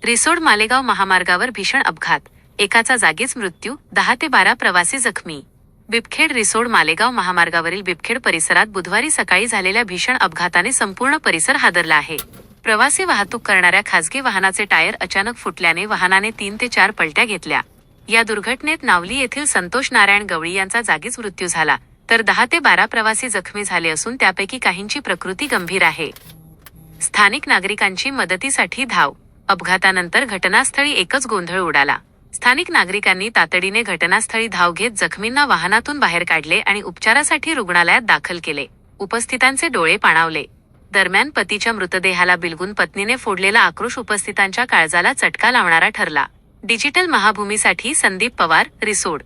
रिसोड मालेगाव महामार्गावर भीषण अपघात, एकाचा जागीच मृत्यू, 10 ते 12 प्रवासी जखमी. बिबखेड रिसोड मालेगाव महामार्गावरील बिबखेड परिसरात बुधवारी सकाळी झालेल्या भीषण अपघाताने संपूर्ण परिसर हादरला आहे. प्रवासी वाहतूक करणाऱ्या खासगी वाहनाचे टायर अचानक फुटल्याने वाहनाने 3 ते 4 पलट्या घेतल्या. या दुर्घटनेत नावली येथील संतोष नारायण गवळी यांचा जागीच मृत्यू झाला, तर 10 ते 12 प्रवासी जखमी झाले असून त्यापैकी काहींची प्रकृती गंभीर आहे. स्थानिक नागरिकांची मदतीसाठी धाव. अपघातानंतर घटनास्थळी एकच गोंधळ उडाला. स्थानिक नागरिकांनी तातडीने घटनास्थळी धाव घेत जखमींना वाहनातून बाहेर काढले आणि उपचारासाठी रुग्णालयात दाखल केले. उपस्थितांचे डोळे पाणावले. दरम्यान पतीच्या मृतदेहाला बिलगून पत्नीने फोडलेला आक्रोश उपस्थितांच्या काळजाला चटका लावणारा ठरला. डिजिटल महाभूमीसाठी संदीप पवार, रिसोड.